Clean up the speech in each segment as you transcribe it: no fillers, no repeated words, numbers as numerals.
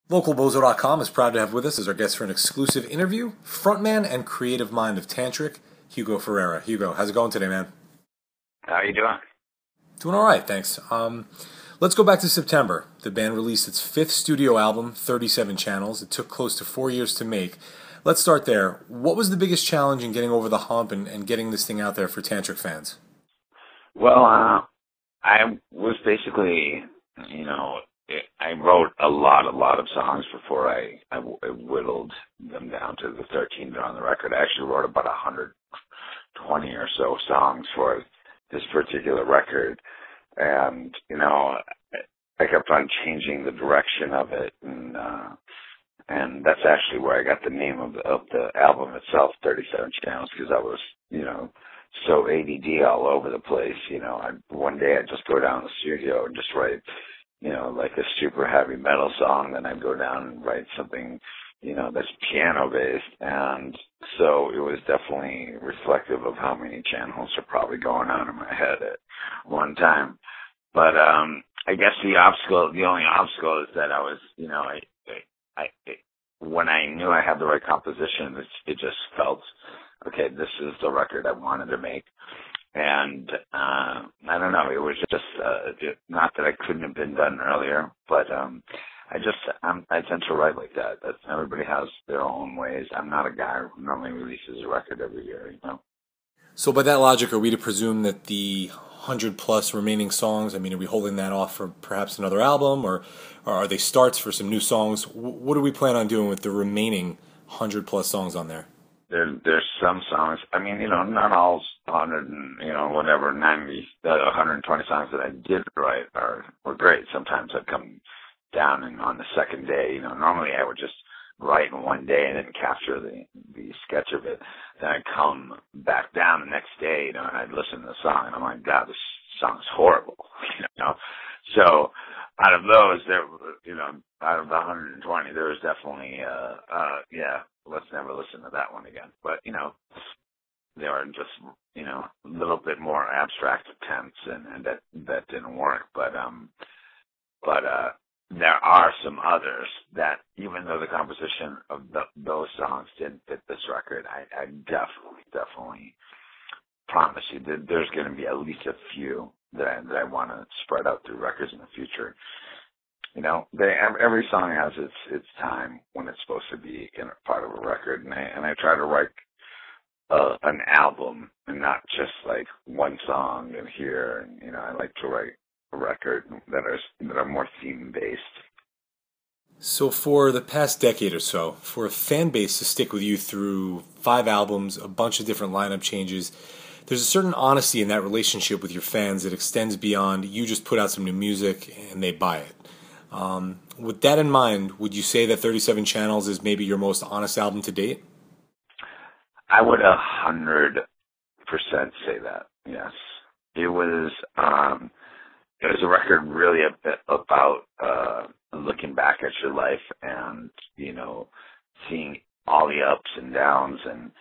LocalBozo.com is proud to have with us as our guest for an exclusive interview, frontman and creative mind of Tantric, Hugo Ferreira. Hugo, how's it going today, man? How you doing? Doing all right, thanks. Let's go back to September. The band released its fifth studio album, 37 Channels. It took close to 4 years to make. Let's start there. What was the biggest challenge in getting over the hump and getting this thing out there for Tantric fans? Well, I was basically, I wrote a lot of songs before I whittled them down to the 13 that are on the record. I actually wrote about 120 or so songs for this particular record. And, I kept on changing the direction of it. And that's actually where I got the name of the album itself, 37 Channels, because I was, so ADD all over the place. One day I'd just go down to the studio and just write, like a super heavy metal song. Then I'd go down and write something, that's piano based. And so it was definitely reflective of how many channels are probably going on in my head at one time. But, I guess the only obstacle is that I was, when I knew I had the right composition, it just felt, okay, this is the record I wanted to make. And I don't know, it was just not that I couldn't have been done earlier, but I tend to write like that. Everybody has their own ways. I'm not a guy who normally releases a record every year, So by that logic, are we to presume that the 100-plus remaining songs, are we holding that off for perhaps another album, or are they starts for some new songs? What do we plan on doing with the remaining 100-plus songs on there? There's some songs, not all 100 and, 120 songs that I did write were great. Sometimes I'd come down and on the second day, normally I would just write in one day and then capture the sketch of it. Then I'd come back down the next day, and I'd listen to the song, and I'm like, God, this song's horrible, So out of those, out of the 120, there was definitely, let's never listen to that one again. But, they were just, a little bit more abstract attempts, and that didn't work. But there are some others that, even though the composition of those songs didn't fit this record, I definitely promise you that there's going to be at least a few that I want to spread out through records in the future. Every song has its time when it's supposed to be part of a record, and I try to write an album and not just like one song in here. And I like to write a record that are more theme based. So for the past decade or so, for a fan base to stick with you through 5 albums, a bunch of different lineup changes, there's a certain honesty in that relationship with your fans that extends beyond you just put out some new music and they buy it. With that in mind, would you say that 37 Channels is maybe your most honest album to date? I would 100% say that, yes. It was a record really about looking back at your life and, seeing all the ups and downs and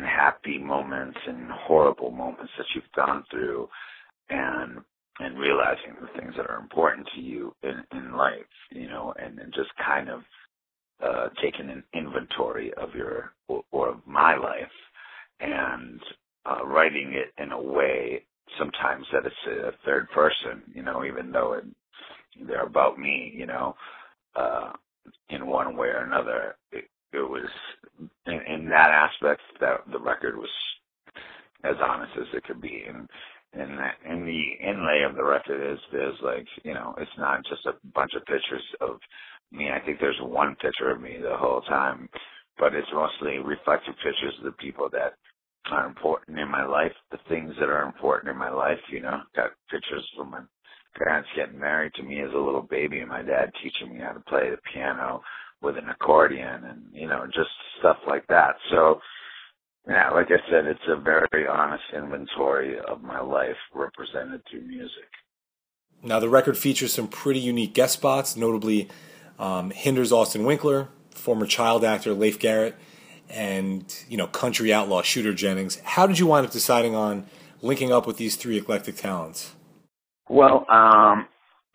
happy moments and horrible moments that you've gone through, and realizing the things that are important to you in life, and just kind of taking an inventory of of my life and writing it in a way sometimes that it's a third person, even though they're about me, in one way or another. It was in that aspect that the record was as honest as it could be. And the inlay of the record there's like, it's not just a bunch of pictures of me. I think there's one picture of me the whole time, but it's mostly reflective pictures of the people that are important in my life, the things that are important in my life. Got pictures from my parents getting married to me as a little baby, and my dad teaching me how to play the piano with an accordion, and just stuff like that. So yeah, like I said, it's a very honest inventory of my life represented through music. Now, the record features some pretty unique guest spots, notably Hinder's Austin Winkler, former child actor Leif Garrett, and country outlaw Shooter Jennings. How did you wind up deciding on linking up with these 3 eclectic talents? Well,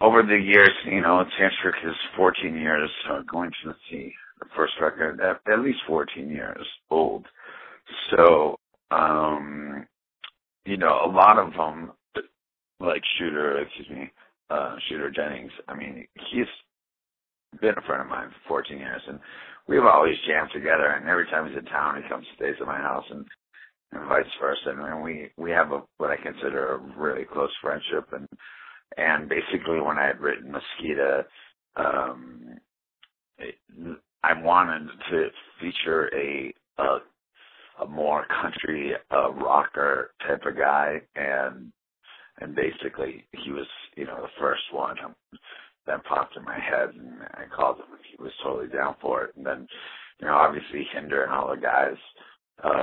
over the years, Tantric is 14 years, going to, let's see, the first record, at least 14 years old. So, a lot of them, like Shooter Jennings, I mean, he's been a friend of mine for 14 years, and we've always jammed together, and every time he's in town, he comes and stays at my house, and vice versa. And we have what I consider a really close friendship, and basically when I had written Mosquito, I wanted to feature a more country rocker type of guy, and basically he was the first one that popped in my head, and I called him, and he was totally down for it. And then obviously Hinder and all the guys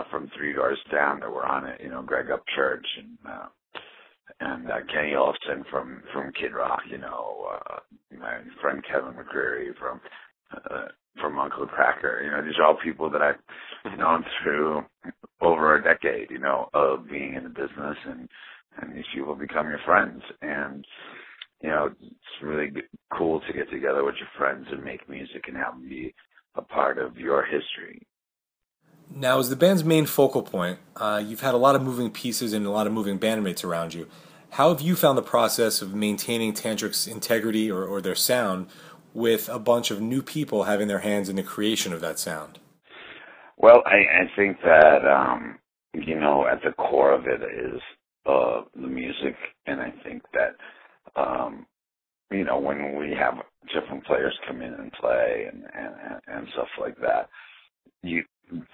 from Three Doors Down that were on it, Greg Upchurch and Kenny Olsen from Kid Rock, my friend Kevin McCreary from Uncle Cracker. These are all people that I've known through over a decade, of being in the business, and these people become your friends. And it's really cool to get together with your friends and make music and have them be a part of your history. Now, as the band's main focal point, you've had a lot of moving pieces and a lot of moving bandmates around you. How have you found the process of maintaining Tantric's integrity or their sound with a bunch of new people having their hands in the creation of that sound? Well, I think that, at the core of it is the music, and I think that, when we have different players come in and play and stuff like that,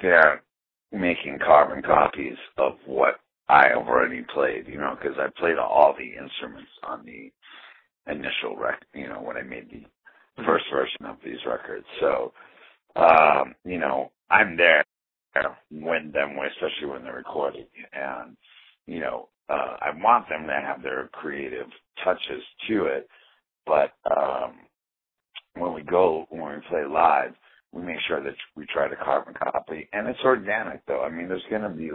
they're making carbon copies of what I have already played, because I played all the instruments on the initial record, when I made the first version of these records. So, I'm there when especially when they're recording, and, I want them to have their creative touches to it, but when we play live, we make sure that we try to carbon copy, and it's organic though. I mean, there's going to be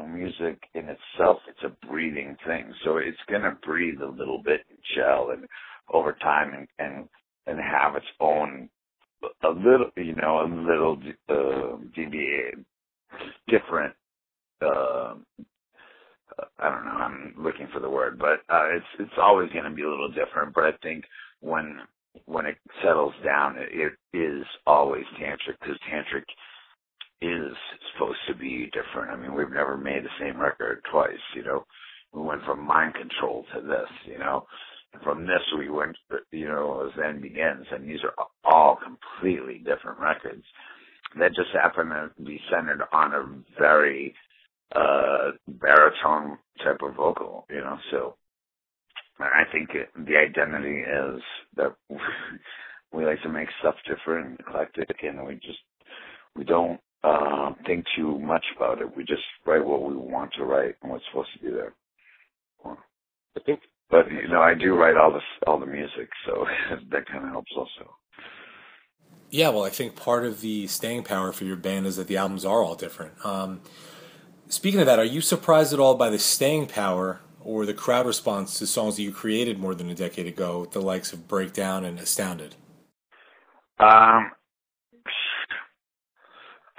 music in itself. It's a breathing thing, so it's going to breathe a little bit and gel, and over time, and have its own a little deviated, different. I don't know. I'm looking for the word, but it's always going to be a little different. But I think when it settles down, it is always Tantric, because Tantric is supposed to be different. I mean, we've never made the same record twice. We went from Mind Control to this. And from this we went, as Then Begins, and these are all completely different records that just happen to be centered on a very baritone type of vocal, so I think the identity is that we like to make stuff different and eclectic, and we don't think too much about it. We just write what we want to write and what's supposed to be there. But I do write all the music, so that kind of helps also. Yeah, well, I think part of the staying power for your band is that the albums are all different. Speaking of that, are you surprised at all by the staying power or the crowd response to songs that you created more than a decade ago, the likes of Breakdown and Astounded? I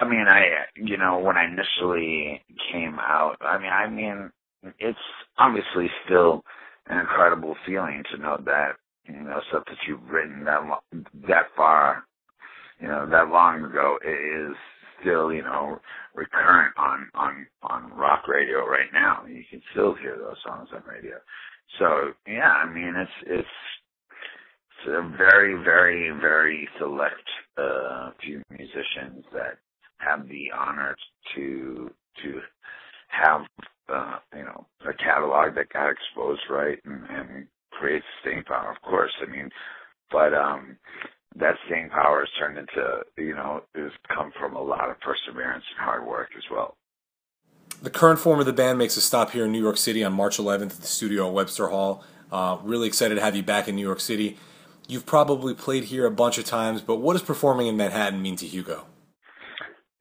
mean, when I initially came out, I mean, it's obviously still an incredible feeling to know that, stuff that you've written that far, that long ago is still, recurrent on rock radio right now. You can still hear those songs on radio. So, yeah, I mean, it's a very, very, very select few musicians that have the honor to have a catalog that got exposed right and creates staying power, of course. I mean, but that staying power has turned into, has come from a lot of perseverance and hard work as well. The current form of the band makes a stop here in New York City on March 11th at the studio at Webster Hall. Really excited to have you back in New York City. You've probably played here a bunch of times, but what does performing in Manhattan mean to Hugo?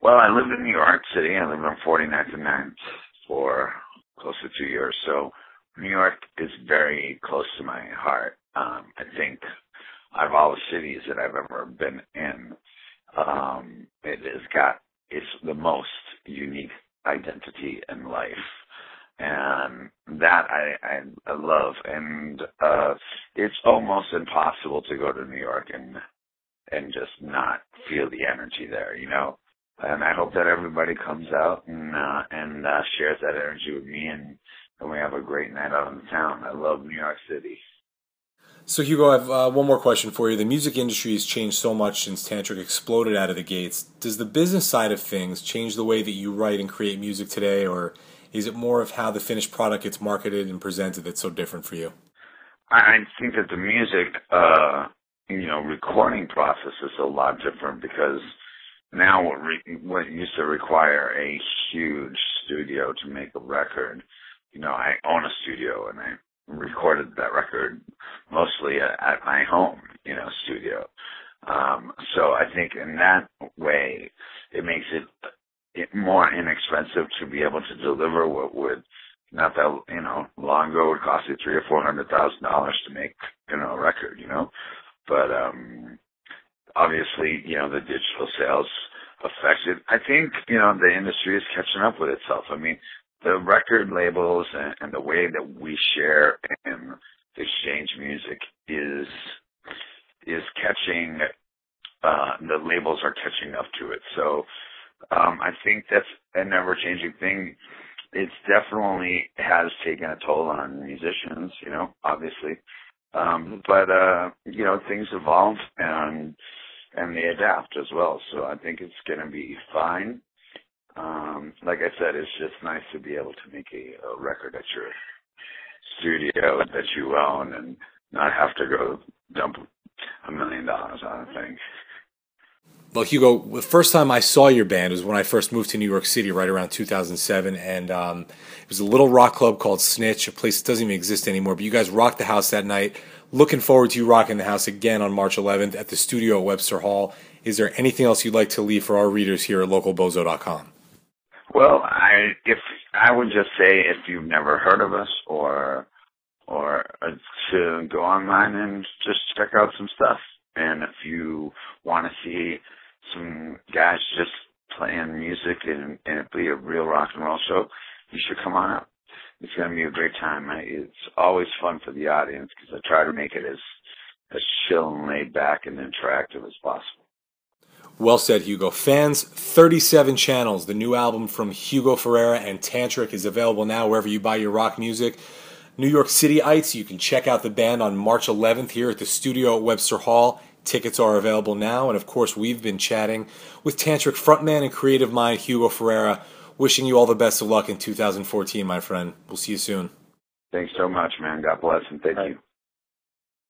Well, I lived in New York City. I lived on 49th and 9th for close to 2 years. So New York is very close to my heart. I think out of all the cities that I've ever been in, it's the most unique identity in life. And that I love. And it's almost impossible to go to New York and just not feel the energy there, you know? And I hope that everybody comes out and shares that energy with me, and we have a great night out in the town. I love New York City. So, Hugo, I have one more question for you. The music industry has changed so much since Tantric exploded out of the gates. Does the business side of things change the way that you write and create music today, or is it more of how the finished product gets marketed and presented that's so different for you? I think that the music, recording process is a lot different, because now what used to require a huge studio to make a record, I own a studio, and I recorded that record mostly at my home, studio. So I think in that way, it makes it more inexpensive to be able to deliver what would, not that, long ago would cost you $300,000 or $400,000 to make, a record, But, obviously, the digital sales affected. I think, the industry is catching up with itself. I mean, the record labels and the way that we share and exchange music is catching, the labels are catching up to it. So, I think that's a never-changing thing. It's definitely has taken a toll on musicians, obviously. But things evolve and they adapt as well. So I think it's going to be fine. Like I said, it's just nice to be able to make a record at your studio that you own and not have to go dump $1 million on a thing. Well, Hugo, the first time I saw your band was when I first moved to New York City right around 2007, and it was a little rock club called Snitch, a place that doesn't even exist anymore, but you guys rocked the house that night. Looking forward to you rocking the house again on March 11th at the studio at Webster Hall. Is there anything else you'd like to leave for our readers here at localbozo.com? Well, I would just say, if you've never heard of us, or to go online and just check out some stuff. And if you want to see some guys just playing music and it be a real rock and roll show, you should come on out. It's going to be a great time. It's always fun for the audience, because I try to make it as chill and laid back and interactive as possible. Well said, Hugo. Fans, 37 Channels, the new album from Hugo Ferreira and Tantric, is available now wherever you buy your rock music. New York Cityites, you can check out the band on March 11th here at the studio at Webster Hall. Tickets are available now, and of course we've been chatting with Tantric frontman and creative mind Hugo Ferreira. Wishing you all the best of luck in 2014, my friend. We'll see you soon. Thanks so much, man. God bless, and thank you.